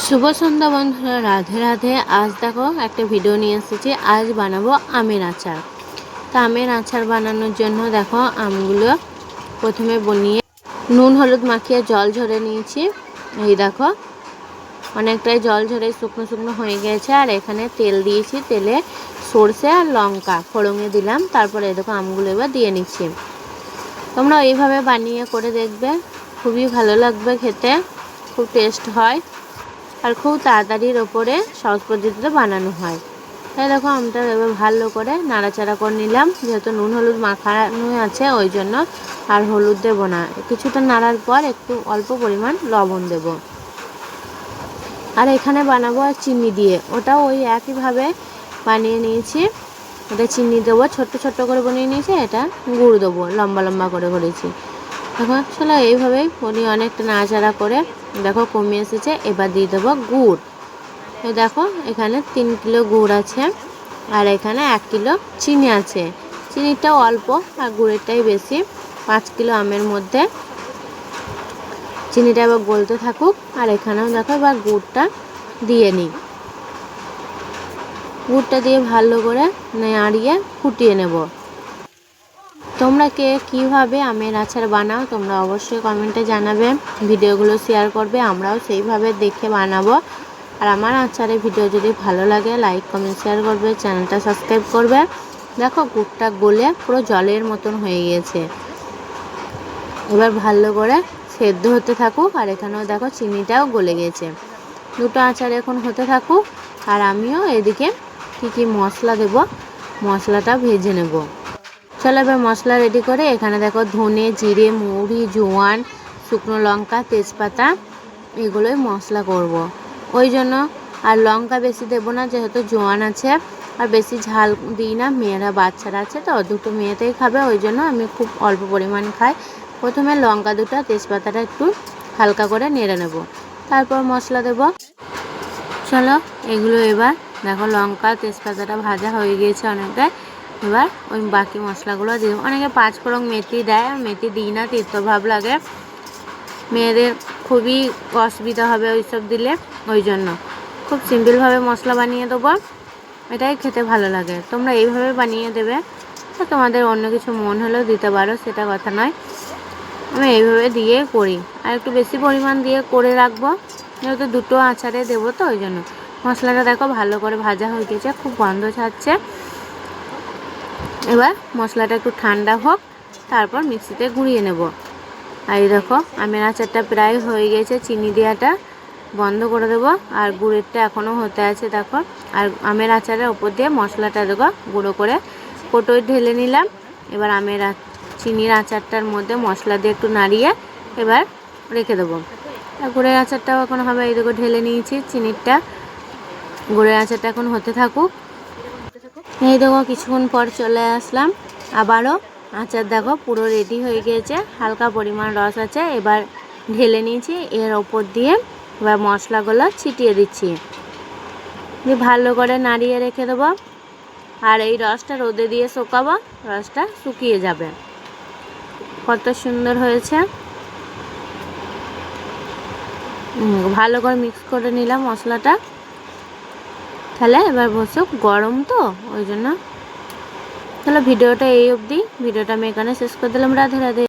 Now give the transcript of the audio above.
শুভ সন্ধ্যা বন্ধুরা, রাধে রাধে। আজ দেখো একটা ভিডিও নিয়ে এসেছি। আজ বানাবো আমের আচার। তা আমের আচার বানানোর জন্য দেখো আমগুলো প্রথমে বনিয়ে নুন হলুদ মাখিয়ে জল ঝরে নিয়েছি। এই দেখো অনেকটাই জল ঝরে শুকনো শুকনো হয়ে গেছে। আর এখানে তেল দিয়েছি, তেলে সর্ষে আর লঙ্কা ফোড়ঙে দিলাম। তারপরে এই দেখো আমগুলো এবার দিয়ে নিচ্ছি। তোমরা এইভাবে বানিয়ে করে দেখবে, খুবই ভালো লাগবে খেতে, খুব টেস্ট হয় আর খুব তাড়াতাড়ির ওপরে সহজ পদ্ধতিতে বানানো হয়। তাই দেখো আমটা এবার ভালো করে নাড়াচাড়া করে নিলাম, যেহেতু নুন হলুদ মাখানো আছে ওই জন্য। আর হলুদ দেবো না, কিছুটা নাড়ার পর একটু অল্প পরিমাণ লবণ দেব। আর এখানে বানাবো আর চিনি দিয়ে, ওটাও ওই একইভাবে বানিয়ে নিয়েছি। এটা চিনি দেবো, ছোট্ট ছোট্ট করে বানিয়ে নিয়েছি। এটা গুড় দেবো, লম্বা লম্বা করে করেছি। দেখো চলো এইভাবেই উনি অনেকটা নাড়াচাড়া করে দেখো কমে এসেছে। এবার দিয়ে দেবো গুড়। এই দেখো এখানে 3 কিলো গুড় আছে আর এখানে 1 কিলো চিনি আছে। চিনিটাও অল্প আর গুড়েরটাই বেশি। 5 কিলো আমের মধ্যে চিনিটা এবার গলতে থাকুক। আর এখানেও দেখো এবার গুড়টা দিয়ে নিই। গুড়টা দিয়ে ভালো করে নাড়িয়ে ফুটিয়ে নেব। তোমরা কে কীভাবে আমের আচার বানাও তোমরা অবশ্যই কমেন্টে জানাবে, ভিডিওগুলো শেয়ার করবে, আমরাও সেইভাবে দেখে বানাবো। আর আমার আচারের ভিডিও যদি ভালো লাগে লাইক কমেন্ট শেয়ার করবে, চ্যানেলটা সাবস্ক্রাইব করবে। দেখো গুড়টা গলে পুরো জলের মতন হয়ে গিয়েছে। এবার ভালো করে সেদ্ধ হতে থাকুক। আর এখানেও দেখো চিনিটাও গলে গেছে। দুটো আচার এখন হতে থাকুক আর আমিও এদিকে কী মশলা দেব মশলাটা ভেজে নেব। চলো এবার মশলা রেডি করে এখানে দেখো ধনে জিরে মৌরি জোয়ান শুকনো লঙ্কা তেজপাতা এগুলোই মশলা করব ওই জন্য। আর লঙ্কা বেশি দেবো না, যেহেতু জোয়ান আছে। আর বেশি ঝাল দিই না, মেয়েরা বাচ্চারা আছে তো, দুটো মেয়েতেই খাবে ওই জন্য আমি খুব অল্প পরিমাণ খাই। প্রথমে লঙ্কা দুটো তেজপাতাটা একটু হালকা করে নেড়ে নেব, তারপর মশলা দেব। চলো এগুলো এবার দেখো লঙ্কা তেজপাতাটা ভাজা হয়ে গিয়েছে অনেকটাই। এবার ওই বাকি মশলাগুলো দিয়ে, অনেকে 5 ফোড়ন মেথি দেয়, মেথি দিই না, তিক্তভাব লাগে, মেয়েদের খুবই অসুবিধা হবে ওইসব দিলে। ওই জন্য খুব সিম্পলভাবে মশলা বানিয়ে দেবো, এটাই খেতে ভালো লাগে। তোমরা এইভাবে বানিয়ে দেবে। তোমাদের অন্য কিছু মন হলেও দিতে পারো, সেটা কথা নয়। আমি এইভাবে দিয়ে করি আর একটু বেশি পরিমাণ দিয়ে করে রাখবো, যেহেতু দুটো আচারে দেবো তো ওই জন্য। মশলাটা দেখো ভালো করে ভাজা হয়ে গেছে, খুব গন্ধ ছাড়ছে। এবার মশলাটা একটু ঠান্ডা হোক, তারপর মিক্সিতে গুঁড়িয়ে নেব। আর এই দেখো আমের আচারটা প্রায় হয়ে গেছে, চিনি দেওয়াটা বন্ধ করে দেবো আর গুড়েরটা এখনও হতে আছে দেখো। আর আমের আচারের ওপর দিয়ে মশলাটা দেখো গুঁড়ো করে কৌটোয় ঢেলে নিলাম। এবার চিনির আচারটার মধ্যে মশলা দিয়ে একটু নাড়িয়ে এবার রেখে দেবো। আর গুড়ের আচারটাও এখন হবে, এই দেখো ঢেলে নিয়েছি চিনিরটা। গুড়ের আচারটা এখন হতে থাকুক। এই দেখো কিছুক্ষণ পর চলে আসলাম আবারও। আচার দেখো পুরো রেডি হয়ে গিয়েছে, হালকা পরিমাণ রস আছে। এবার ঢেলে নিয়েছি, এর ওপর দিয়ে এবার মশলাগুলো ছিটিয়ে দিচ্ছি, দিয়ে ভালো করে নাড়িয়ে রেখে দেবো। আর এই রসটা রোদে দিয়ে শুকাবো, রসটা শুকিয়ে যাবে। কত সুন্দর হয়েছে, ভালো করে মিক্স করে নিলাম মশলাটা। তাহলে এবার বসুক, গরম তো ওই জন্য। তাহলে ভিডিওটা এই অবধি, ভিডিওটা আমি এখানে শেষ করে দিলাম। রাধে রাধে।